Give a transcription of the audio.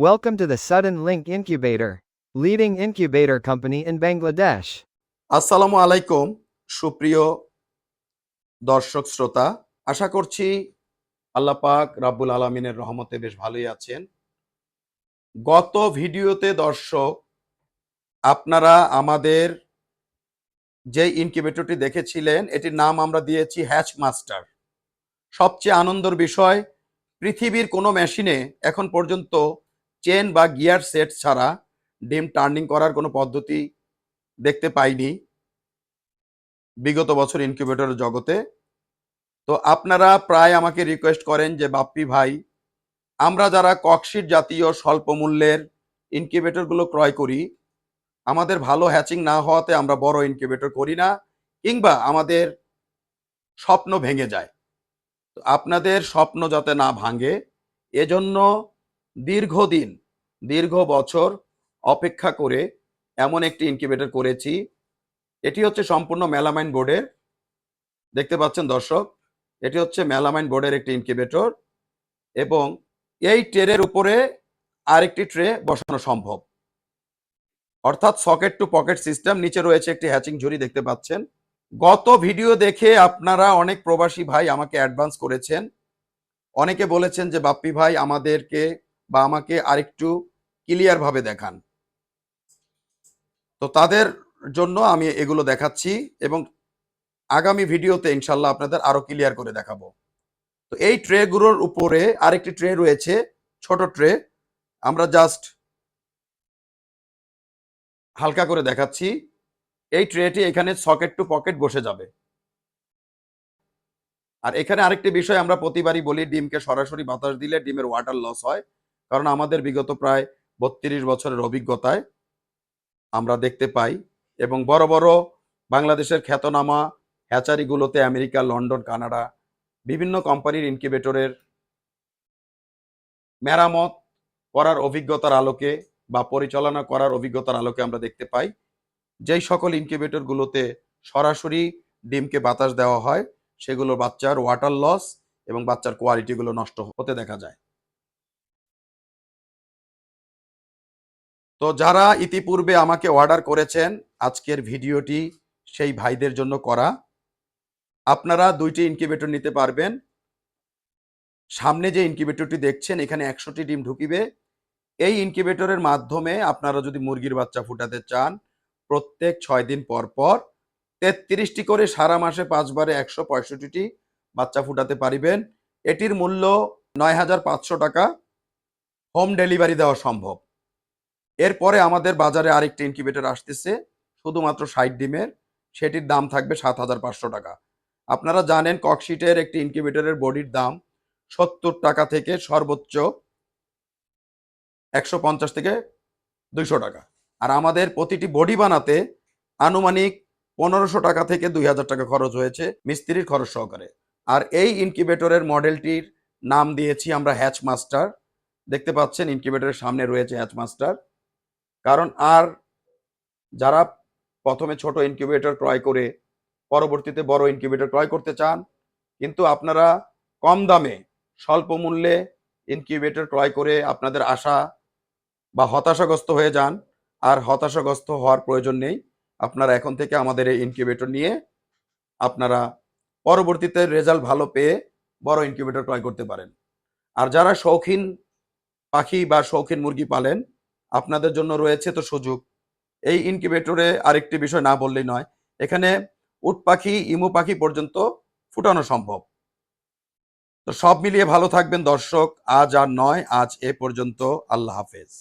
Welcome to the Sudden Link Incubator, leading incubator company in Bangladesh. আসসালামু আলাইকুম সুপ্রিয় দর্শক শ্রোতা, আশা করছি আল্লাহ পাক রাব্বুল আলামিনের রহমতে বেশ ভালোই আছেন। গত ভিডিওতে দর্শক আপনারা আমাদের যে ইনকিউবেটরটি দেখেছিলেন এটির নাম আমরা দিয়েছি হ্যাচ মাস্টার। সবচেয়ে আনন্দের বিষয়, পৃথিবীর কোনো মেশিনে এখন পর্যন্ত চেন বা গিয়ার সেট ছাড়া ডিম টার্নিং করার কোনো পদ্ধতি দেখতে পাইনি বিগত বছর ইনকিউবেটরের জগতে। তো আপনারা প্রায় আমাকে রিকোয়েস্ট করেন যে বাপ্পি ভাই, আমরা যারা ককশিট জাতীয় স্বল্প মূল্যের ইনকিউবেটরগুলো ক্রয় করি, আমাদের ভালো হ্যাচিং না হওয়াতে আমরা বড় ইনকিউবেটর করি না, কিংবা আমাদের স্বপ্ন ভেঙে যায়। তো আপনাদের স্বপ্ন যাতে না ভাঙে এজন্য দীর্ঘ বছর অপেক্ষা করে এমন একটি ইনকিউবেটর করেছি। এটি হচ্ছে সম্পূর্ণ মেলামাইন বোর্ডের, দেখতে পাচ্ছেন দর্শক, এটি হচ্ছে মেলামাইন বোর্ডের একটি ইনকিউবেটর এবং এই ট্রের উপরে আরেকটি ট্রে বসানো সম্ভব, অর্থাৎ সকেট টু পকেট সিস্টেম। নিচে রয়েছে একটি হ্যাচিং ঝুড়ি, দেখতে পাচ্ছেন। গত ভিডিও দেখে আপনারা অনেক প্রবাসী ভাই আমাকে অ্যাডভান্স করেছেন, অনেকে বলেছেন যে বাপ্পি ভাই আমাদেরকে বা আমাকে আরেকটু ক্লিয়ার ভাবে দেখান। তো তাদের জন্য আমি এগুলো দেখাচ্ছি এবং আগামী ভিডিওতে ইনশাল্লাহ আপনাদের আরো ক্লিয়ার করে দেখাবো। তো এই ট্রেগুলোর উপরে আরেকটি ট্রে রয়েছে, ছোট ট্রে। আমরা জাস্ট হালকা করে দেখাচ্ছি। এই ট্রেটি এখানে সকেট টু পকেট বসে যাবে। আর এখানে আরেকটি বিষয় আমরা প্রতিবারই বলি, ডিমকে সরাসরি বাতাস দিলে ডিমের ওয়াটার লস হয়, কারণ আমাদের বিগত প্রায় 32 বছরের অভিজ্ঞতায় আমরা দেখতে পাই এবং বড় বড় বাংলাদেশের খ্যাতনামা হ্যাচারিগুলোতে আমেরিকা, লন্ডন, কানাডা বিভিন্ন কোম্পানির ইনকিউবেটরের মেরামত করার অভিজ্ঞতার আলোকে বা পরিচালনা করার অভিজ্ঞতার আলোকে আমরা দেখতে পাই যেই সকল ইনকিউবেটরগুলোতে সরাসরি ডিমকে বাতাস দেওয়া হয় সেগুলোর বাচ্চার ওয়াটার লস এবং বাচ্চার কোয়ালিটিগুলো নষ্ট হতে দেখা যায়। তো যারা ইতিপূর্বে আমাকে অর্ডার করেছেন, আজকের ভিডিওটি সেই ভাইদের জন্য করা। আপনারা দুইটি ইনকিউবেটর নিতে পারবেন। সামনে যে ইনকিউবেটরটি দেখছেন এখানে 100টি ডিম ঢুকিবে। এই ইনকিউবেটরের মাধ্যমে আপনারা যদি মুরগির বাচ্চা ফুটাতে চান, প্রত্যেক 6 দিন পর পর 33টি করে সারা মাসে 5 বারে 165টি বাচ্চা ফুটাতে পারিবেন। এটির মূল্য 9,500 টাকা, হোম ডেলিভারি দেওয়া সম্ভব। এরপরে আমাদের বাজারে আরেকটি ইনকিউবেটর আসতেছে শুধুমাত্র 60 ডিমের, সেটির দাম থাকবে 7,500 টাকা। আপনারা জানেন ককশিটের একটি ইনকিউবেটরের বডির দাম 70 টাকা থেকে সর্বোচ্চ 150 থেকে 200 টাকা। আর আমাদের প্রতিটি বডি বানাতে আনুমানিক 1500 টাকা থেকে 2000 টাকা খরচ হয়েছে মিস্ত্রির খরচ সহকারে। আর এই ইনকিউবেটরের মডেলটির নাম দিয়েছি আমরা হ্যাচ মাস্টার। দেখতে পাচ্ছেন ইনকিউবেটরের সামনে রয়েছে হ্যাচ মাস্টার, কারণ আর যারা প্রথমে ছোট ইনকিউবেটর ক্রয় করে পরবর্তীতে বড় ইনকিউবেটর ক্রয় করতে চান, কিন্তু আপনারা কম দামে স্বল্প মূল্যে ইনকিউবেটর ক্রয় করে আপনাদের আশা বা হতাশাগ্রস্ত হয়ে যান, আর হতাশাগ্রস্ত হওয়ার প্রয়োজন নেই। আপনারা এখন থেকে আমাদের এই ইনকিউবেটর নিয়ে আপনারা পরবর্তীতে রেজাল্ট ভালো পেয়ে বড় ইনকিউবেটর ক্রয় করতে পারেন। আর যারা শৌখিন পাখি বা শৌখিন মুরগি পালেন, আপনাদের জন্য রয়েছে তো সুযোগ। এই ইনকিউবেটরে আরেকটি বিষয় না বললেই নয়, এখানে উট পাখি, ইমু পাখি পর্যন্ত ফুটানো সম্ভব। তো সব মিলিয়ে ভালো থাকবেন দর্শক। আজ আর নয়, আজ এ পর্যন্ত। আল্লাহ হাফেজ।